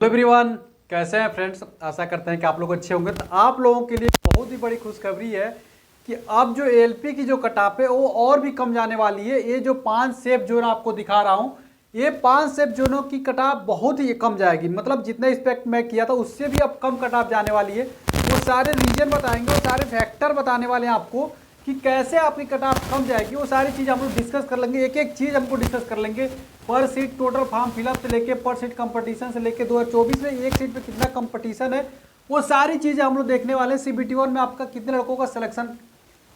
Hello everyone, कैसे हैं friends. आशा करते हैं कि आप लोग अच्छे होंगे। तो आप लोगों के लिए बहुत ही बड़ी खुशखबरी है कि अब जो एलपी की जो कटाप है वो और भी कम जाने वाली है। ये जो 5 सेफ जोन आपको दिखा रहा हूँ, ये 5 सेफ जोनों की कटाप बहुत ही कम जाएगी। मतलब जितना एक्सपेक्ट मैं किया था उससे भी अब कम कटाप जाने वाली है। वो सारे रीजन बताएंगे, वो सारे फैक्टर बताने वाले हैं आपको कि कैसे आपकी कटाप कम जाएगी। वो सारी चीज़ हम लोग डिस्कस कर लेंगे, एक एक चीज़ हमको डिस्कस कर लेंगे। पर सीट टोटल फॉर्म फिलअप से लेके पर सीट कंपटीशन से लेके 2024 में एक सीट पे कितना कंपटीशन है, वो सारी चीज़ें हम लोग देखने वाले हैं। CBT 1 में आपका कितने लड़कों का सिलेक्शन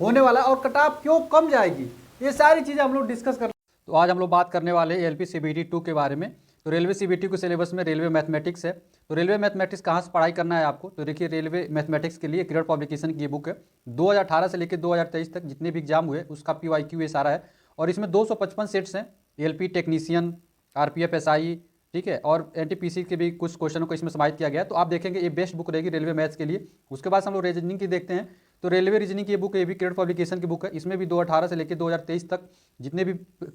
होने वाला है और कटाप क्यों कम जाएगी, ये सारी चीज़ें हम लोग डिस्कस कर। तो आज हम लोग बात करने वाले हैं LP CBT 2 के बारे में। तो रेलवे CBT के सिलेबस में रेलवे मैथमेटिक्स है। तो रेलवे मैथमेटिक्स कहाँ से पढ़ाई करना है आपको, तो देखिए रेलवे मैथमेटिक्स के लिए क्रिएट पब्लिकेशन की बुक है। 2018 से लेकर 2023 तक जितने भी एग्जाम हुए उसका PYQ ये सारा है। और इसमें 255 सेट्स हैं। LP टेक्नीशियन, RPF SI, ठीक है, और NTPC के भी कुछ क्वेश्चनों को इसमें समाहित किया गया है। तो आप देखेंगे ये बेस्ट बुक रहेगी रेलवे मैथ्स के लिए। उसके बाद हम लोग रीजनिंग की देखते हैं। तो रेलवे रीजनिंग की ये बुक, ये भी क्रिएट पब्लिकेशन की बुक है। इसमें भी 2018 से लेकर 2023 तक जितने भी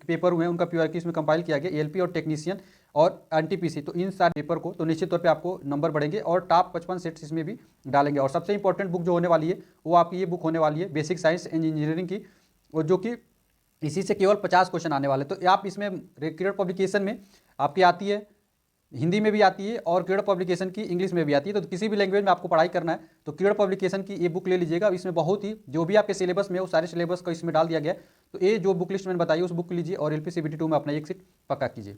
पेपर हुए हैं उनका PYQ इसमें कंपाइल किया गया, LP और टेक्नीशियन और NTPC। तो इन सारे पेपर को तो निश्चित तौर पे आपको नंबर बढ़ेंगे और टॉप 55 सेट्स इसमें भी डालेंगे। और सबसे इंपॉर्टेंट बुक जो होने वाली है वो आपकी ये बुक होने वाली है बेसिक साइंस एंड इंजीनियरिंग की, और जो कि इसी से केवल 50 क्वेश्चन आने वाले। तो आप इसमें क्रिएट पब्लिकेशन में आपकी आती है, हिंदी में भी आती है और क्रिएट पब्लिकेशन की इंग्लिश में भी आती है। तो किसी भी लैंग्वेज में आपको पढ़ाई करना है तो क्रिएट पब्लिकेशन की ये बुक ले लीजिएगा। इसमें बहुत ही जो भी आपके सिलेबस में है वो सारे सिलेबस को इसमें डाल दिया गया है। तो ये जो बुक लिस्ट मैंने बताई उस बुक को लीजिए और LP CBT 2 में अपना एक सीट पक्का कीजिए।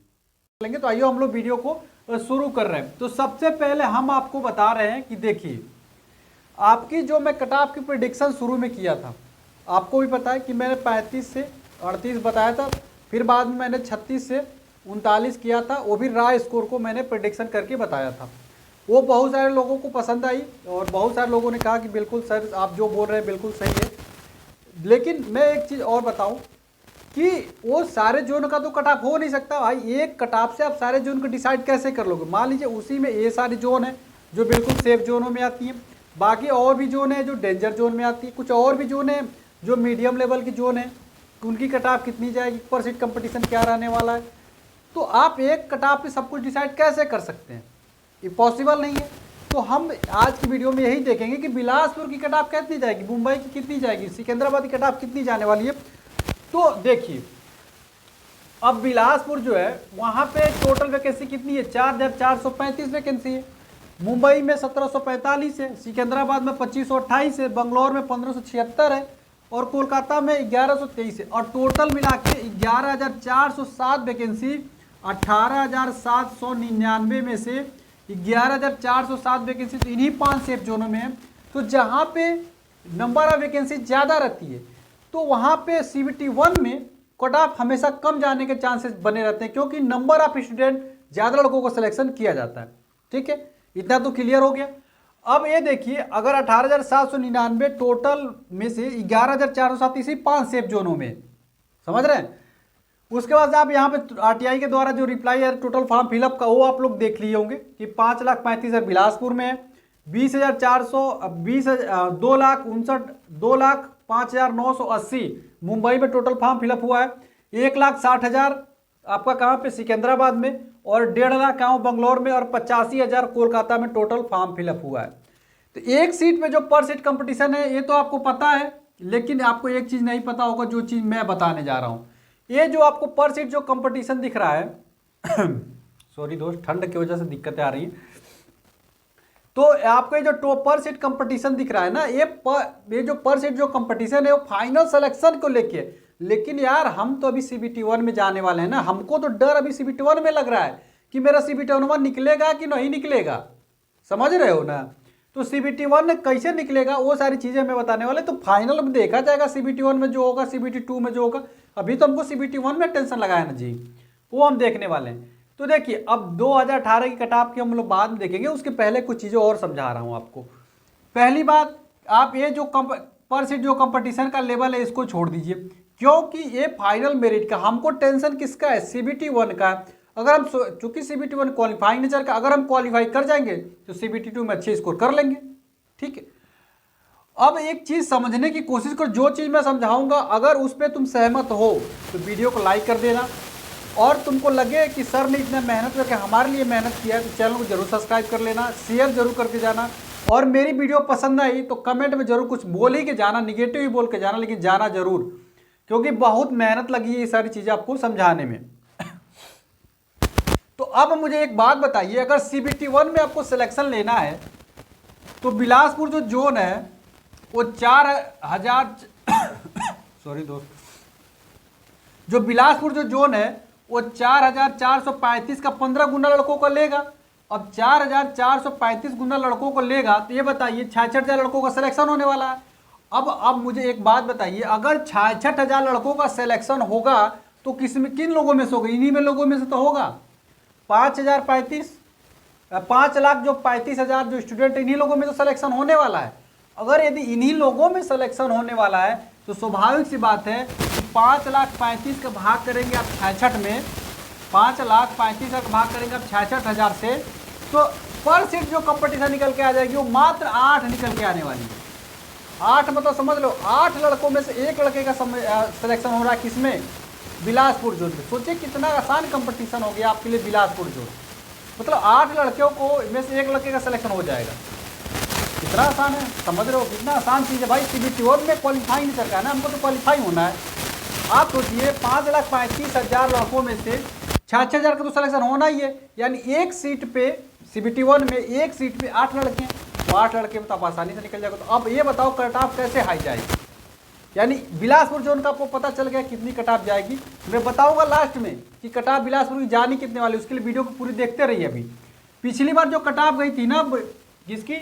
लेंगे तो आइए हम लोग वीडियो को शुरू कर रहे हैं। तो सबसे पहले हम आपको बता रहे हैं कि देखिए आपकी जो मैं कटाप की प्रिडिक्शन शुरू में किया था, आपको भी पता है कि मैंने 35 से 38 बताया था, फिर बाद में मैंने 36 से 39 किया था। वो भी रॉ स्कोर को मैंने प्रिडिक्शन करके बताया था। वो बहुत सारे लोगों को पसंद आई और बहुत सारे लोगों ने कहा कि बिल्कुल सर आप जो बोल रहे हैं बिल्कुल सही है। लेकिन मैं एक चीज़ और बताऊं कि वो सारे जोन का तो कट ऑफ हो नहीं सकता भाई। एक कट ऑफ से आप सारे जोन को डिसाइड कैसे कर लोगे। मान लीजिए उसी में ये सारी जोन है जो बिल्कुल सेफ जोनों में आती है, बाकी और भी जोन है जो डेंजर जोन में आती है, कुछ और भी जोन है जो मीडियम लेवल की जोन है, उनकी कट ऑफ कितनी जाएगी, पर सीट कंपटीशन क्या रहने वाला है। तो आप एक कट ऑफ पे सब कुछ डिसाइड कैसे कर सकते हैं, ये पॉसिबल नहीं है। तो हम आज की वीडियो में यही देखेंगे कि बिलासपुर की कट ऑफ कितनी जाएगी, मुंबई की कितनी जाएगी, सिकंदराबाद की कट ऑफ कितनी जाने वाली है। तो देखिए अब बिलासपुर जो है वहाँ पे टोटल वैकेंसी कितनी है, 4435 वैकेंसी है। मुंबई में 1745 है, सिकंदराबाद में 2528 है, बंगलौर में 1576 है और कोलकाता में 1123 है। और टोटल मिला के 11407 वैकेंसी 18799 में से 11407 वैकेंसी तो इन्हीं 5 सेफ जोनों में है। तो जहाँ पे नंबर ऑफ वैकेंसी ज़्यादा रहती है तो वहाँ पे CBT 1 में कट ऑफ हमेशा कम जाने के चांसेस बने रहते हैं, क्योंकि नंबर ऑफ स्टूडेंट ज़्यादा लड़कों को सिलेक्शन किया जाता है। ठीक है, इतना तो क्लियर हो गया। अब ये देखिए अगर 18799 टोटल में से 11407 इसी 5 सेफ जोनों में, समझ रहे हैं। उसके बाद आप यहाँ पे RTI के द्वारा जो रिप्लाई है टोटल फॉर्म फिलअप का वो आप लोग देख लिए होंगे कि 5,35,000 बिलासपुर में है, 2,05,980 मुंबई में टोटल फॉर्म फिलअप हुआ है, 1,60,000 आपका कहाँ पे सिकंदराबाद में, और 1.5 लाख कहाँ बंगलौर में, और 85,000 कोलकाता में टोटल फॉर्म फिलअप हुआ है। तो एक सीट में जो पर सीट कंपटीशन है ये तो आपको पता है, लेकिन आपको एक चीज़ नहीं पता होगा जो चीज़ मैं बताने जा रहा हूँ। ये जो आपको पर सीट जो कंपटीशन दिख रहा है सॉरी दोस्त, ठंड की वजह से दिक्कतें आ रही हैं। तो आपको ये जो पर सीट कंपटीशन दिख रहा है ना, ये जो पर सीट जो कंपटीशन है वो फाइनल सिलेक्शन को लेके। लेकिन यार हम तो अभी CBT 1 में जाने वाले हैं ना, हमको तो डर अभी CBT 1 में लग रहा है कि मेरा CBT 1 निकलेगा कि नहीं निकलेगा, समझ रहे हो ना। तो CBT 1 कैसे निकलेगा वो सारी चीज़ें हमें बताने वाले। तो फाइनल में देखा जाएगा CBT 1 में जो होगा, CBT 2 में जो होगा। अभी तो हमको CBT 1 में टेंशन लगाया ना जी, वो हम देखने वाले हैं। तो देखिए अब 2018 की कट ऑफ की हम लोग बाद में देखेंगे, उसके पहले कुछ चीज़ें और समझा रहा हूँ आपको। पहली बात, आप ये जो पर सीट जो कंपटीशन का लेवल है इसको छोड़ दीजिए, क्योंकि ये फाइनल मेरिट का हमको टेंशन किसका है, CBT 1 का। अगर हम चूंकि CBT 1 क्वालिफाइंग नेचर का, अगर हम क्वालिफाई कर जाएंगे तो CBT 2 में अच्छे स्कोर कर लेंगे। ठीक है, अब एक चीज़ समझने की कोशिश करो, जो चीज़ मैं समझाऊंगा अगर उस पर तुम सहमत हो तो वीडियो को लाइक कर देना, और तुमको लगे कि सर ने इतना मेहनत करके हमारे लिए मेहनत किया है तो चैनल को जरूर सब्सक्राइब कर लेना, शेयर जरूर करके जाना, और मेरी वीडियो पसंद आई तो कमेंट में जरूर कुछ बोल ही के जाना, निगेटिव ही बोल के जाना, लेकिन जाना जरूर, क्योंकि बहुत मेहनत लगी है ये सारी चीज़ें आपको समझाने में। तो अब मुझे एक बात बताइए, अगर CBT 1 में आपको सिलेक्शन लेना है तो बिलासपुर जो जोन है वो 4000 सॉरी दोस्त, जो बिलासपुर जो जोन है वो 4435 का 15 गुना लड़कों को लेगा। अब 4435 गुना लड़कों को लेगा तो ये बताइए 66,000 लड़कों का सिलेक्शन होने वाला है। अब मुझे एक बात बताइए, अगर 66,000 लड़कों का सिलेक्शन होगा तो किन लोगों में से होगा? इन्हीं में लोगों में से तो होगा। 5 लाख जो 35,000 जो स्टूडेंट, इन्हीं लोगों में तो सिलेक्शन होने वाला है। अगर यदि इन्हीं लोगों में सिलेक्शन होने वाला है तो स्वाभाविक सी बात है कि 5,35,000 का भाग करेंगे आप 66 में, 5,35,000 का भाग करेंगे आप 66,000 से, तो पर सीट जो कंपटीशन निकल के आ जाएगी वो मात्र 8 निकल के आने वाली है। 8 मतलब समझ लो 8 लड़कों में से एक लड़के का सिलेक्शन हो रहा है किसमें? बिलासपुर जोन में। सोचिए कितना आसान कंपटीशन हो गया आपके लिए बिलासपुर जोन। मतलब 8 लड़कियों को में से एक लड़के का सिलेक्शन हो जाएगा। कितना आसान है, समझ रहे हो कितना आसान चीज़ है भाई। CBT 1 में क्वालिफाई नहीं करना है ना, हमको तो क्वालिफाई होना है। आप सोचिए 5,35,000 लड़कों में से 66,000 का तो सिलेक्शन होना ही है, यानी एक सीट पे CBT 1 में एक सीट पे 8 लड़के हैं, तो 8 लड़के में तो आप आसानी से निकल जाएगा। तो अब ये बताओ कट ऑफ कैसे हाई जाएगी? यानी बिलासपुर जोन का आपको पता चल गया कितनी कट ऑफ जाएगी। मैं बताऊंगा लास्ट में कि कट ऑफ बिलासपुर की जानी कितने वाली, उसके लिए वीडियो को पूरी देखते रहिए। अभी पिछली बार जो कट ऑफ गई थी ना जिसकी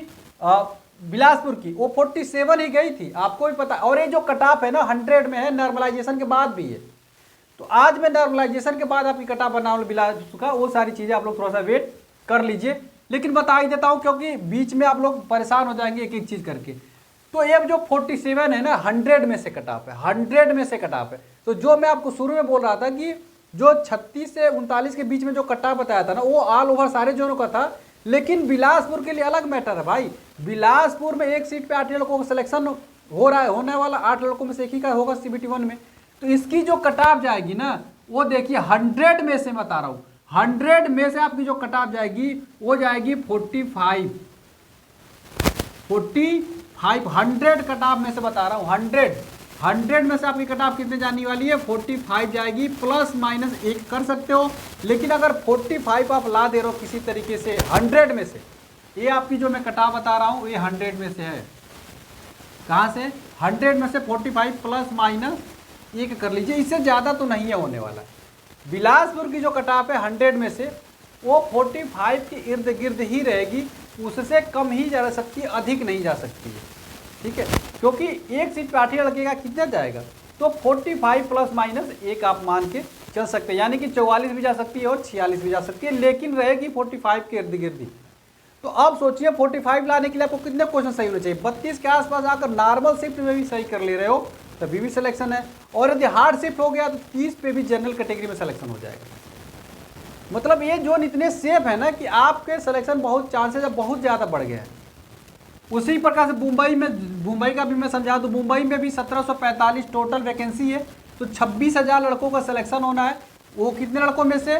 बिलासपुर की, वो 47 ही गई थी, आपको भी पता। और ये जो कट ऑफ है ना 100 में है, नॉर्मलाइजेशन के बाद भी है। तो आज मैं नॉर्मलाइजेशन के बाद आपकी कट ऑफ बना बिलासपुर का, वो सारी चीज़ें आप लोग थोड़ा सा वेट कर लीजिए। लेकिन बता ही देता हूँ क्योंकि बीच में आप लोग परेशान हो जाएंगे एक एक चीज़ करके। तो ये जो 47 है ना 100 में से कट ऑफ है, 100 में से कट ऑफ है। तो जो मैं आपको शुरू में बोल रहा था कि जो 36 से 39 के बीच में जो कट ऑफ बताया था ना, वो ऑल ओवर सारे जोनों का था। लेकिन बिलासपुर के लिए अलग मैटर है भाई। बिलासपुर में एक सीट पे 8 लड़कों का सिलेक्शन हो रहा है, होने वाला 8 लड़कों में से एक ही का होगा CBT 1 में। तो इसकी जो कट ऑफ जाएगी ना वो देखिए 100 में से बता रहा हूँ, 100 में से आपकी जो कट ऑफ जाएगी वो जाएगी 45 100 कट ऑफ में से बता रहा हूँ। 100 में से आपकी कट ऑफ कितने जाने वाली है? 45 जाएगी, प्लस माइनस 1 कर सकते हो। लेकिन अगर 45 आप ला दे रहे हो किसी तरीके से 100 में से, ये आपकी जो मैं कट ऑफ बता रहा हूँ ये 100 में से है। कहाँ से? 100 में से 45 प्लस माइनस 1 कर लीजिए, इससे ज़्यादा तो नहीं है होने वाला। बिलासपुर की जो कट ऑफ है 100 में से वो 45 के इर्द गिर्द ही रहेगी, उससे कम ही जा सकती है, अधिक नहीं जा सकती है। ठीक है, क्योंकि एक सीट पे 8 लड़के का कितना जाएगा? तो 45 प्लस माइनस 1 आप मान के चल सकते हैं, यानी कि 44 भी जा सकती है और 46 भी जा सकती है, लेकिन रहेगी 45 के इर्द गिर्द। तो अब सोचिए 45 लाने के लिए आपको कितने क्वेश्चन सही होने चाहिए? 32 के आसपास आकर नॉर्मल शिफ्ट में भी सही कर ले रहे हो तभी भी सिलेक्शन है, और यदि हार्ड शिफ्ट हो गया तो 30 पे भी जनरल कैटेगरी में सिलेक्शन हो जाएगा। मतलब ये जोन इतने सेफ है ना कि आपके सिलेक्शन बहुत चांसेस बहुत ज़्यादा बढ़ गए हैं। उसी प्रकार से मुंबई का भी मैं समझा दूँ, मुंबई में भी 1745 टोटल वैकेंसी है, तो 26,000 लड़कों का सिलेक्शन होना है। वो कितने लड़कों में से?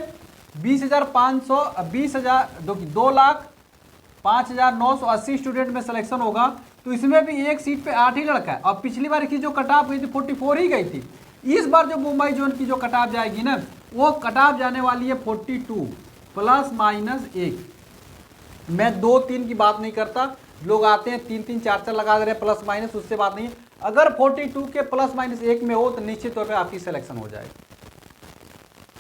2,05,980 स्टूडेंट में सिलेक्शन होगा। तो इसमें भी एक सीट पे 8 ही लड़का है। अब पिछली बार की जो कट ऑफ गई थी 44 ही गई थी। इस बार जो मुंबई जोन की जो कट ऑफ जाएगी ना वो कट ऑफ जाने वाली है 42 प्लस माइनस 1। मैं 2-3 की बात नहीं करता, लोग आते हैं 3-3 4-4 लगा दे रहे हैं प्लस माइनस, उससे बात नहीं है। अगर 42 के प्लस माइनस 1 में हो तो निश्चित तौर पे आपकी सिलेक्शन हो जाएगी।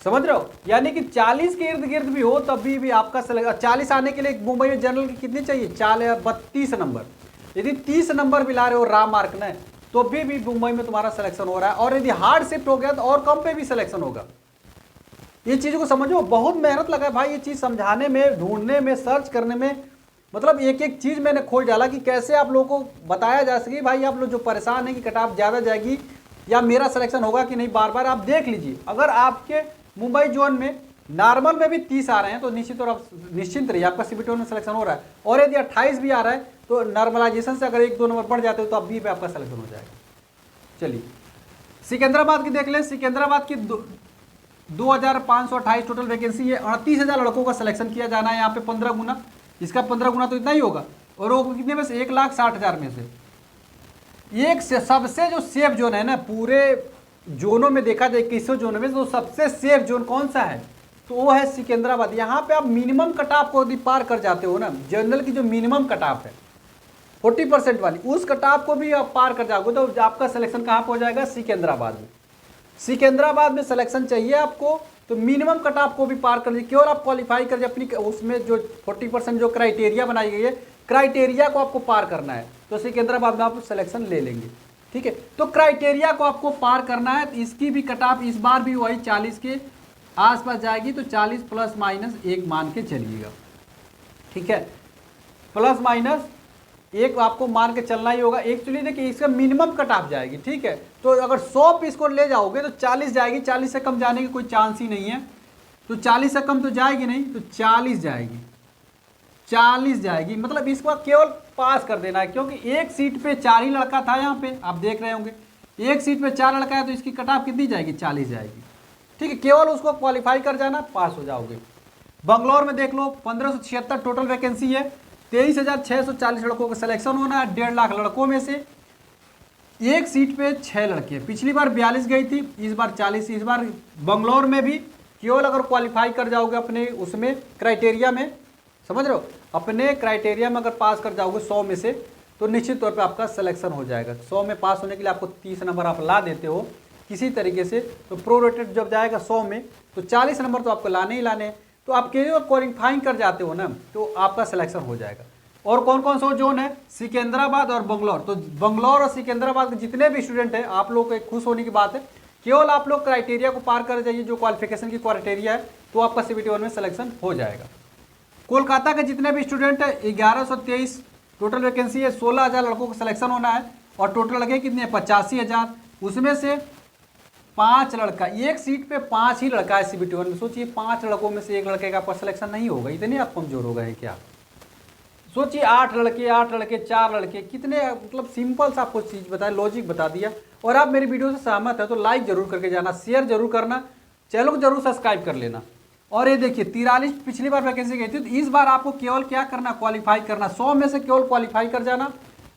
समझ रहे हो? यानी कि 40 के इर्द गिर्द भी हो तभी भी आपका सिलेक्शन। 40 आने के लिए मुंबई में जनरल की कितनी चाहिए? 32 नंबर। यदि 30 नंबर भी ला रहे हो रा मार्क ने तो भी मुंबई में तुम्हारा सिलेक्शन हो रहा है, और यदि हार्ड शिफ्ट हो गया तो और कम पे भी सिलेक्शन होगा। ये चीज़ को समझो, बहुत मेहनत लगा है भाई ये चीज़ समझाने में, ढूंढने में, सर्च करने में। मतलब एक एक चीज़ मैंने खोज डाला कि कैसे आप लोगों को बताया जा सके। भाई आप लोग जो परेशान हैं कि कट ऑफ ज़्यादा जाएगी या मेरा सिलेक्शन होगा कि नहीं, बार बार आप देख लीजिए। अगर आपके मुंबई जोन में नॉर्मल में भी 30 आ रहे हैं तो निश्चित तौर आप निश्चिंत रहिए, आपका CBT 1 में सिलेक्शन हो रहा है। और यदि 28 भी आ रहा है तो नॉर्मलाइजेशन से अगर 1-2 नंबर बढ़ जाते हो तो अब भी पे आपका सिलेक्शन हो जाएगा। चलिए सिकंदराबाद की देख लें। सिकंदराबाद की 2528 टोटल वैकेंसी है। 38,000 लड़कों का सिलेक्शन किया जाना है यहाँ पे 15 गुना, इसका 15 गुना तो इतना ही होगा। और वो कितने में से 1,60,000 में से एक से सबसे जो सेफ जोन है ना पूरे जोनों में देखा जाए 21 जोनों में, तो सबसे सेफ जोन कौन सा है, तो वो है सिकंदराबाद। यहाँ पे आप मिनिमम कट ऑफ को यदि पार कर जाते हो ना, जनरल की जो मिनिमम कट ऑफ है 40% वाली, उस कट ऑफ को भी आप पार कर जाओगे तो आपका सिलेक्शन कहाँ पर हो जाएगा, सिकंदराबाद में। सिकंदराबाद में सिलेक्शन चाहिए आपको तो मिनिमम कट ऑफ को भी पार कर लीजिए, केवल आप क्वालिफाई कर अपनी उसमें जो 40% जो क्राइटेरिया बनाई गई है, क्राइटेरिया को आपको पार करना है तो सिकंदराबाद में आप सिलेक्शन ले लेंगे। ठीक है, तो क्राइटेरिया को आपको पार करना है, तो इसकी भी कट ऑफ इस बार भी वही 40 के आसपास जाएगी, तो 40 प्लस माइनस 1 मान के चलिएगा। ठीक है, प्लस माइनस 1 आपको मान के चलना ही होगा। एक्चुअली देखिए इसका मिनिमम कट ऑफ जाएगी। ठीक है, तो अगर 100 पीस को ले जाओगे तो 40 जाएगी, 40 से कम जाने की कोई चांस ही नहीं है। तो 40 से कम तो जाएगी नहीं, तो 40 जाएगी, 40 जाएगी, मतलब इसको केवल पास कर देना है, क्योंकि एक सीट पे 4 ही लड़का था। यहाँ पे आप देख रहे होंगे एक सीट पे 4 लड़का है, तो इसकी कट ऑफ कितनी जाएगी, 40 जाएगी। ठीक है, केवल उसको क्वालिफाई कर जाना, पास हो जाओगे। बंगलौर में देख लो 1576 टोटल वैकेंसी है, 23,640 लड़कों का सिलेक्शन होना है। 1.5 लाख लड़कों में से एक सीट पे 6 लड़के, पिछली बार 42 गई थी, इस बार 40। इस बार बंगलौर में भी केवल अगर क्वालिफाई कर जाओगे अपने उसमें क्राइटेरिया में, समझ रहे हो, अपने क्राइटेरिया में अगर पास कर जाओगे 100 में से, तो निश्चित तौर पे आपका सिलेक्शन हो जाएगा। 100 में पास होने के लिए आपको 30 नंबर आप ला देते हो किसी तरीके से, तो प्रोरेटेड जब जाएगा 100 में तो 40 नंबर तो आपको लाने ही लाने हैं। तो आप केवल क्वालिफाइंग कर जाते हो ना, तो आपका सिलेक्शन हो जाएगा। और कौन कौन सा जोन है, सिकंदराबाद और बंगलौर। तो बंगलौर और सिकंदराबाद के जितने भी स्टूडेंट हैं, आप लोग को खुश होने की बात है, केवल आप लोग क्राइटेरिया को पार कर जाइए, जो क्वालिफिकेशन की क्राइटेरिया है, तो आपका CBT 1 में सिलेक्शन हो जाएगा। कोलकाता के जितने भी स्टूडेंट हैं 1123 टोटल वैकेंसी है, 16,000 लड़कों का सिलेक्शन होना है। और टोटल लगे कितने हैं, 85,000, उसमें से 5 लड़का, एक सीट पे 5 ही लड़का है CBT 1 में। सोचिए 5 लड़कों में से एक लड़के का सिलेक्शन नहीं होगा, इतने आप कमजोर हो गए हैं क्या। सोचिए 8 लड़के 4 लड़के, कितने मतलब सिंपल सा आपको चीज़ बताया, लॉजिक बता दिया। और आप मेरी वीडियो से सहमत है तो लाइक जरूर करके जाना, शेयर जरूर करना, चैनल को जरूर सब्सक्राइब कर लेना। और ये देखिए 43 पिछली बार वैकेंसी गई थी, तो इस बार आपको केवल क्या करना, क्वालिफाई करना, 100 में से केवल क्वालिफाई कर जाना,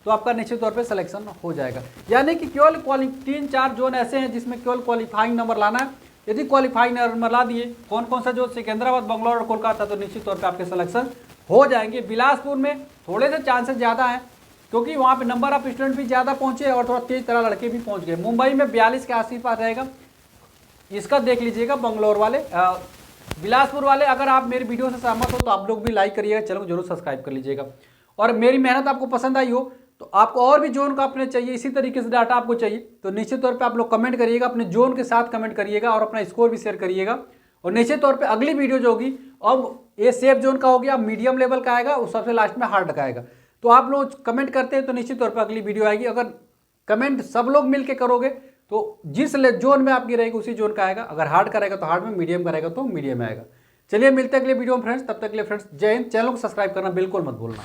तो आपका निश्चित तौर पे सिलेक्शन हो जाएगा। यानी कि केवल 3-4 जोन ऐसे हैं जिसमें केवल क्वालिफाइंग नंबर लाना है। यदि क्वालिफाइंग नंबर ला दिए, कौन कौन सा जो सिकंदराबाद, बंगलौर और कोलकाता, तो निश्चित तौर पर आपके सिलेक्शन हो जाएंगे। बिलासपुर में थोड़े से चांसेस ज़्यादा हैं, क्योंकि वहाँ पे नंबर ऑफ स्टूडेंट भी ज़्यादा पहुँचे और थोड़ा तेज तरह लड़के भी पहुँच गए। मुंबई में 42 के आसपास रहेगा, इसका देख लीजिएगा। बंगलौर वाले, बिलासपुर वाले, अगर आप मेरी वीडियो से सहमत हो तो आप लोग भी लाइक करिएगा, चैनल को जरूर सब्सक्राइब कर लीजिएगा। और मेरी मेहनत आपको पसंद आई हो तो आपको और भी जोन का अपने चाहिए, इसी तरीके से डाटा आपको चाहिए, तो निश्चित तौर पे आप लोग कमेंट करिएगा, अपने जोन के साथ कमेंट करिएगा और अपना स्कोर भी शेयर करिएगा। और निश्चित तौर पे अगली वीडियो जो होगी, अब ये सेफ जोन का हो गया, मीडियम लेवल का आएगा और सबसे लास्ट में हार्ड का आएगा। तो आप लोग कमेंट करते हैं तो निश्चित तौर पर अगली वीडियो आएगी। अगर कमेंट सब लोग मिल के करोगे तो जिस जोन में आपकी रहेगी उसी जोन का आएगा। अगर हार्ड का रहेगा तो हार्ड में, मीडियम का रहेगा तो मीडियम में आएगा। चलिए मिलते हैं अगले वीडियो में फ्रेंड्स, तब तक के लिए फ्रेंड्स जय हिंद। चैनल को सब्सक्राइब करना बिल्कुल मत भूलना।